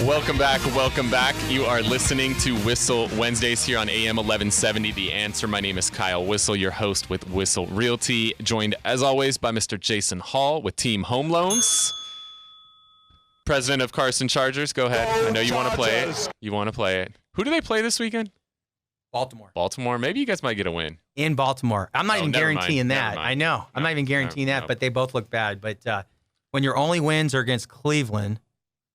Welcome back. Welcome back. You are listening to Whissel Wednesdays here on AM 1170. The Answer. My name is Kyle Whissel, your host with Whissel Realty, joined as always by Mr. Jason Hall with Team Home Loans. President of Carson Chargers. Go ahead. I know you want to play it. You want to play it. Who do they play this weekend? Baltimore. Baltimore. Maybe you guys might get a win. In Baltimore. I'm not even guaranteeing that. I know. I'm not even guaranteeing that, but they both look bad. But when your only wins are against Cleveland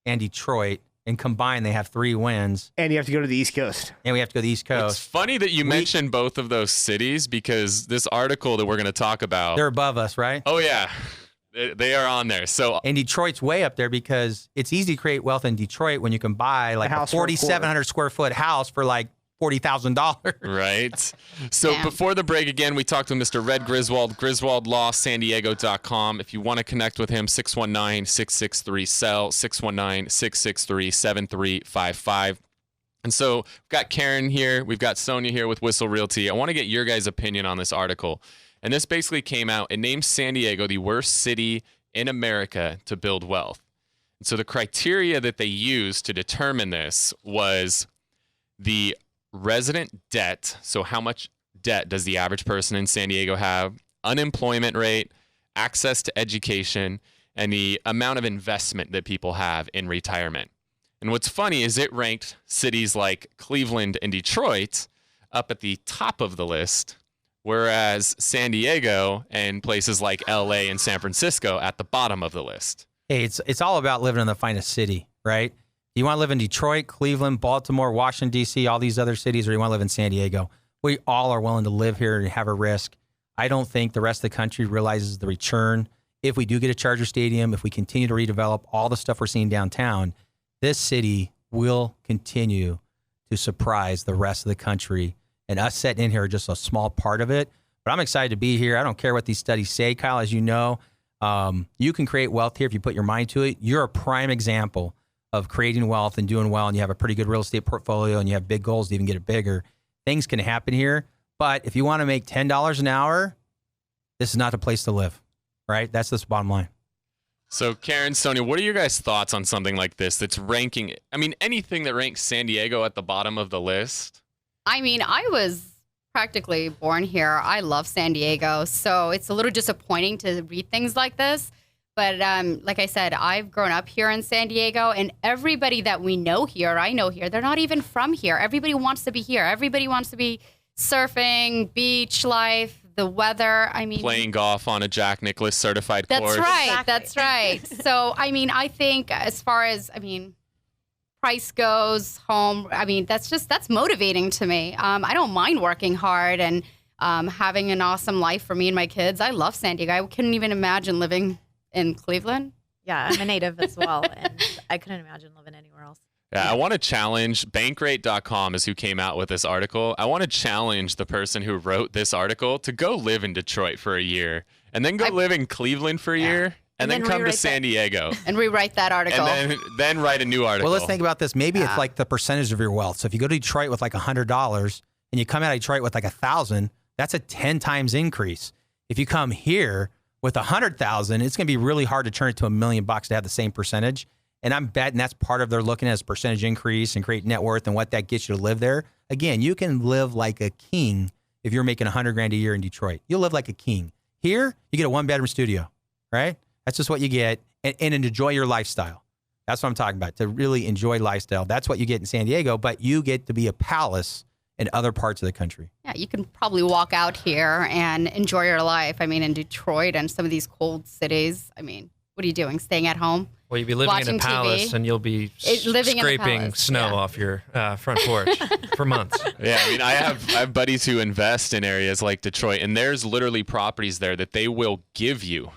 and Detroit, and combined, they have 3 wins. And you have to go to the East Coast. And we have to go to the East Coast. It's funny that you mentioned both of those cities because this article that we're going to talk about. They're above us, right? Oh, yeah. They are on there. And Detroit's way up there because it's easy to create wealth in Detroit when you can buy like a 4,700 square foot house for like $40,000. Right. So before the break, again, we talked to Mr. Red Griswold, GriswoldLawSanDiego.com. If you want to connect with him, 619-663-SELL, 619-663-7355. And so we've got Karen here. We've got Sonia here with Whissel Realty. I want to get your guys' opinion on this article. And this basically came out. It names San Diego the worst city in America to build wealth. And so the criteria that they used to determine this was the resident debt, so how much debt does the average person in San Diego have, unemployment rate, access to education, and the amount of investment that people have in retirement. And what's funny is it ranked cities like Cleveland and Detroit up at the top of the list, whereas San Diego and places like LA and San Francisco at the bottom of the list. Hey, it's all about living in the finest city, right? You want to live in Detroit, Cleveland, Baltimore, Washington, D.C., all these other cities, or you want to live in San Diego? We all are willing to live here and have a risk. I don't think the rest of the country realizes the return. If we do get a Charger Stadium, if we continue to redevelop all the stuff we're seeing downtown, this city will continue to surprise the rest of the country. And us sitting in here are just a small part of it. But I'm excited to be here. I don't care what these studies say, Kyle. As you know, you can create wealth here if you put your mind to it. You're a prime example of creating wealth and doing well, and you have a pretty good real estate portfolio and you have big goals to even get it bigger. Things can happen here, but if you want to make $10 an hour, this is not the place to live, right? That's the bottom line. So Karen, Sonia, what are your guys' thoughts on something like this that's ranking, I mean, anything that ranks San Diego at the bottom of the list? I mean, I was practically born here. I love San Diego, so it's a little disappointing to read things like this. But like I said, I've grown up here in San Diego, and everybody that we know here, I know here, they're not even from here. Everybody wants to be here. Everybody wants to be surfing, beach life, the weather. I mean, playing golf on a Jack Nicklaus certified course. That's right. Exactly. That's right. So, I mean, I think as far as, price goes, home, that's motivating to me. I don't mind working hard and having an awesome life for me and my kids. I love San Diego. I couldn't even imagine living in Cleveland. Yeah, I'm a native as well, and I couldn't imagine living anywhere else. Yeah, I want to challenge, Bankrate.com is who came out with this article. I want to challenge the person who wrote this article to go live in Detroit for a year and then go live in Cleveland for a year and then come to San Diego. And rewrite that article. And then write a new article. Well, let's think about this. Maybe it's like the percentage of your wealth. So if you go to Detroit with like $100 and you come out of Detroit with like $1,000, that's a 10 times increase. If you come here with $100,000, it's going to be really hard to turn it to $1 million to have the same percentage. And I'm betting that's part of their looking at as percentage increase and create net worth and what that gets you to live there. Again, you can live like a king if you're making $100,000 a year in Detroit. You'll live like a king. Here, you get a 1-bedroom studio, right? That's just what you get, and enjoy your lifestyle. That's what I'm talking about, to really enjoy lifestyle. That's what you get in San Diego, but you get to be a palace in other parts of the country. Yeah, you can probably walk out here and enjoy your life. I mean, in Detroit and some of these cold cities, I mean, what are you doing? Staying at home? Well, you'll be living in a palace, TV, and you'll be scraping snow off your front porch for months. Yeah, I mean, I have buddies who invest in areas like Detroit, and there's literally properties there that they will give you.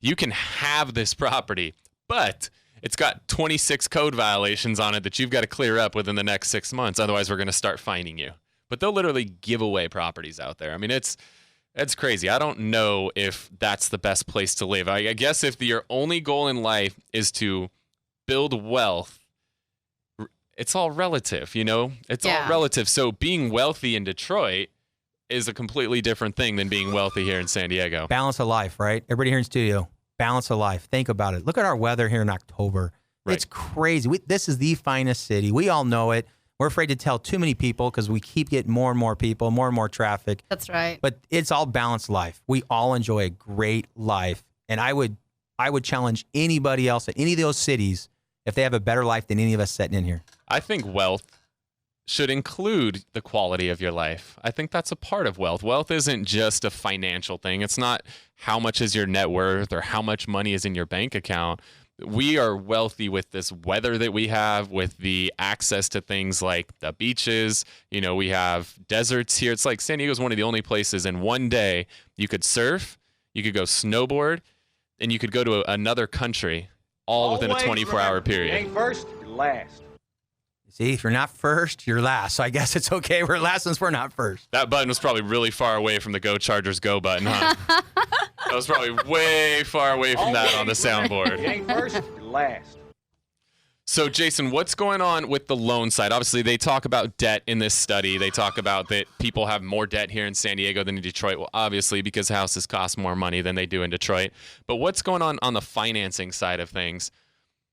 You can have this property, but it's got 26 code violations on it that you've got to clear up within the next 6 months. Otherwise, we're going to start fining you. But they'll literally give away properties out there. I mean, it's crazy. I don't know if that's the best place to live. I guess if your only goal in life is to build wealth, it's all relative, you know? It's all relative. So being wealthy in Detroit is a completely different thing than being wealthy here in San Diego. Balance of life, right? Everybody here in studio, balance of life. Think about it. Look at our weather here in October. Right. It's crazy. This is the finest city. We all know it. We're afraid to tell too many people because we keep getting more and more people, more and more traffic. That's right. But it's all balanced life. We all enjoy a great life. And I would challenge anybody else at any of those cities if they have a better life than any of us sitting in here. I think wealth should include the quality of your life. I think that's a part of wealth. Wealth isn't just a financial thing. It's not how much is your net worth or how much money is in your bank account. We are wealthy with this weather that we have, with the access to things like the beaches. You know, we have deserts here. It's like San Diego is one of the only places in one day you could surf, you could go snowboard, and you could go to another country all within a 24-hour period. You ain't first, you're last. See, if you're not first, you're last. So I guess it's okay. We're last since we're not first. That button was probably really far away from the Go Chargers Go button, huh? That was probably way far away from that on the soundboard. You ain't first, you're last. So, Jason, what's going on with the loan side? Obviously, they talk about debt in this study. They talk about that people have more debt here in San Diego than in Detroit. Well, obviously, because houses cost more money than they do in Detroit. But what's going on the financing side of things?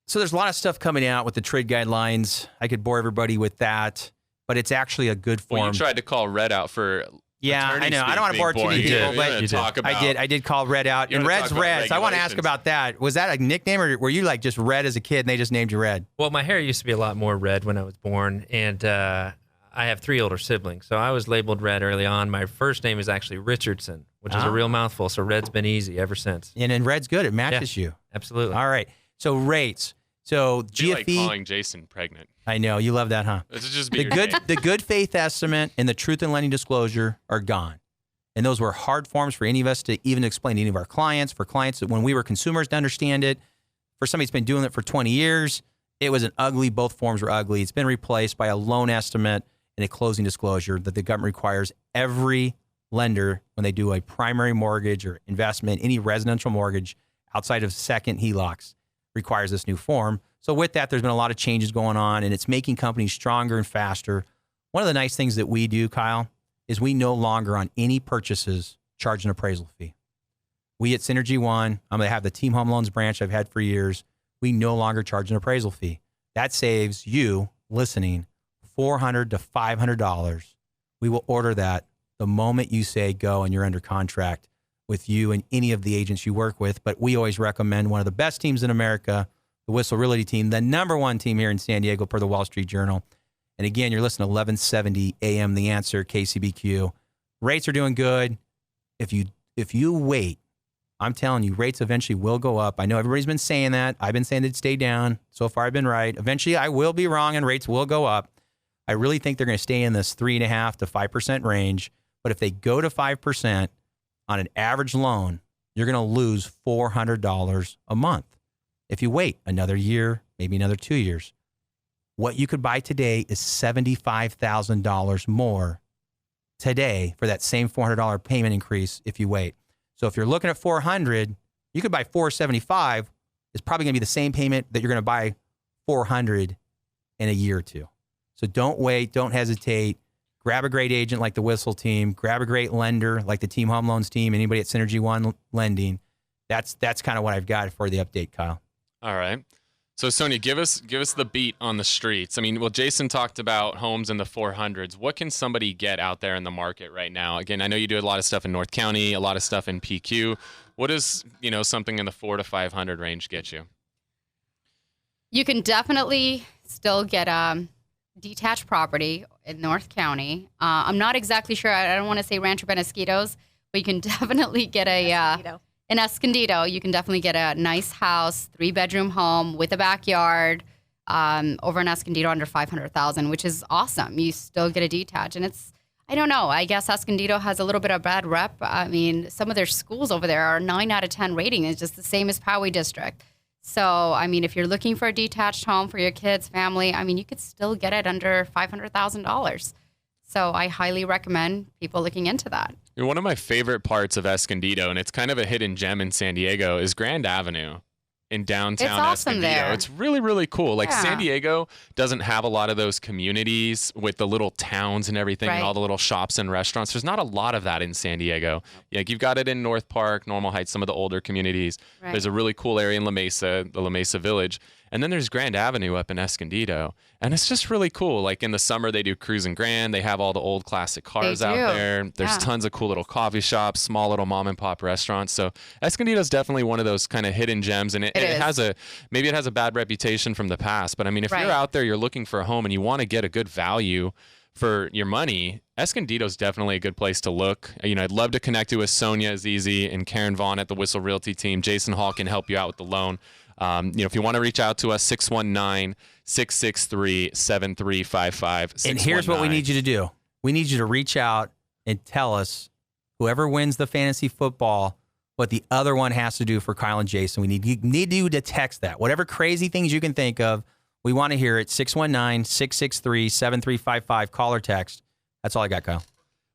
So there's a lot of stuff coming out with the trade guidelines. I could bore everybody with that, but it's actually a good form. Well, you tried to call Red out for I know. I don't want to bore too many people, but I did call Red out. And Red's Red. So I want to ask about that. Was that a nickname, or were you like just Red as a kid and they just named you Red? Well, my hair used to be a lot more red when I was born, and I have 3 older siblings, so I was labeled Red early on. My first name is actually Richardson, which is a real mouthful, so Red's been easy ever since. And then Red's good. It matches you. Absolutely. All right. So rates. So You GFE. like calling Jason pregnant. I know. You love that, huh? This is just be your name. The good faith estimate and the truth in lending disclosure are gone. And those were hard forms for any of us to even explain to any of our clients, for clients that when we were consumers to understand it. For somebody that's been doing it for 20 years, it was both forms were ugly. It's been replaced by a loan estimate and a closing disclosure that the government requires every lender when they do a primary mortgage or investment, any residential mortgage outside of second HELOCs requires this new form. So with that, there's been a lot of changes going on, and it's making companies stronger and faster. One of the nice things that we do, Kyle, is we no longer on any purchases charge an appraisal fee. We at Synergy One, I'm going to have the Team Home Loans branch I've had for years. We no longer charge an appraisal fee. That saves you, listening, $400 to $500. We will order that the moment you say go and you're under contract with you and any of the agents you work with. But we always recommend one of the best teams in America, the Whissel Realty team, the #1 team here in San Diego per the Wall Street Journal. And again, you're listening to 1170 AM, The Answer, KCBQ. Rates are doing good. If you wait, I'm telling you, rates eventually will go up. I know everybody's been saying that. I've been saying they'd stay down. So far, I've been right. Eventually, I will be wrong and rates will go up. I really think they're going to stay in this 3.5% to 5% range. But if they go to 5% on an average loan, you're going to lose $400 a month. If you wait another year, maybe another 2 years, what you could buy today is $75,000 more today for that same $400 payment increase if you wait. So if you're looking at $400, you could buy $475. It's probably going to be the same payment that you're going to buy $400 in a year or two. So don't wait. Don't hesitate. Grab a great agent like the Whissel team. Grab a great lender like the Team Home Loans team. Anybody at Synergy One Lending. That's kind of what I've got for the update, Kyle. All right. So, Sonia, give us the beat on the streets. I mean, well, Jason talked about homes in the 400s. What can somebody get out there in the market right now? Again, I know you do a lot of stuff in North County, a lot of stuff in PQ. What does, something in the 400 to 500 range get you? You can definitely still get a detached property in North County. I'm not exactly sure. I don't want to say Rancho Penasquitos, but you can definitely get in Escondido, you can definitely get a nice house, 3-bedroom home with a backyard over in Escondido under $500,000, which is awesome. You still get a detached. And I don't know, I guess Escondido has a little bit of bad rep. I mean, some of their schools over there are 9 out of 10 rating. It's just the same as Poway District. So, I mean, if you're looking for a detached home for your kids, family, I mean, you could still get it under $500,000. So I highly recommend people looking into that. One of my favorite parts of Escondido, and it's kind of a hidden gem in San Diego, is Grand Avenue. in downtown It's awesome Escondido. there. It's really, really cool. Like Yeah. San Diego doesn't have a lot of those communities with the little towns and everything and Right. all the little shops and restaurants. There's not a lot of that in San Diego. Like you've got it in North Park, Normal Heights, some of the older communities. Right. There's a really cool area in La Mesa, the La Mesa Village. And then there's Grand Avenue up in Escondido. And it's just really cool. Like in the summer, they do Cruise and Grand. They have all the old classic cars out do. there. There's Yeah. tons of cool little coffee shops, small little mom and pop restaurants. So Escondido is definitely one of those kind of hidden gems. And it is. has maybe it has a bad reputation from the past. But I mean, if Right. you're out there, you're looking for a home and you want to get a good value for your money, Escondido is definitely a good place to look. You know, I'd love to connect you with Sonia Azizi and Karen Vaughn at the Whissel Realty team. Jason Hall can help you out with the loan. If you want to reach out to us, 619-663-7355. And here's what we need you to do. We need you to reach out and tell us, whoever wins the fantasy football, what the other one has to do for Kyle and Jason. We need you to text that. Whatever crazy things you can think of, we want to hear it. 619-663-7355. Call or text. That's all I got, Kyle.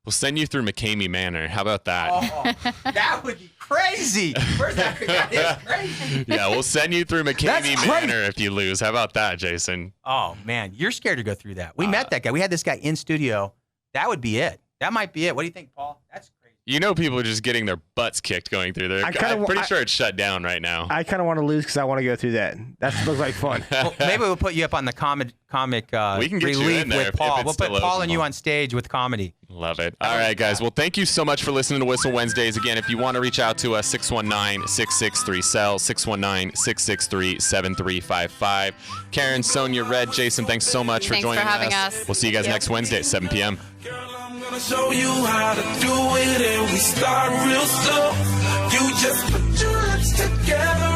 We'll send you through McCamey Manor. How about that? Oh, that would be crazy. Where's that? That is crazy. Yeah, we'll send you through McCamey That's great. Manor if you lose. How about that, Jason? Oh, man. You're scared to go through that. We met that guy. We had this guy in studio. That would be it. That might be it. What do you think, Paul? That's crazy. You know people are just getting their butts kicked going through there. I'm pretty sure it's shut down right now. I kind of want to lose because I want to go through that. That looks like fun. Well, maybe we'll put you up on the comic We can get you relief in there with if Paul. it's We'll put still Paul open. and you on stage with comedy. Love it. All right, guys. Well, thank you so much for listening to Whissel Wednesdays. Again, if you want to reach out to us, 619-663-SELL, 619-663-7355. Karen, Sonia, Red, Jason, thanks so much for Thanks for joining having us. We'll see you guys next Wednesday at 7 p.m. Gonna show you how to do it, and we start real slow. You just put your lips together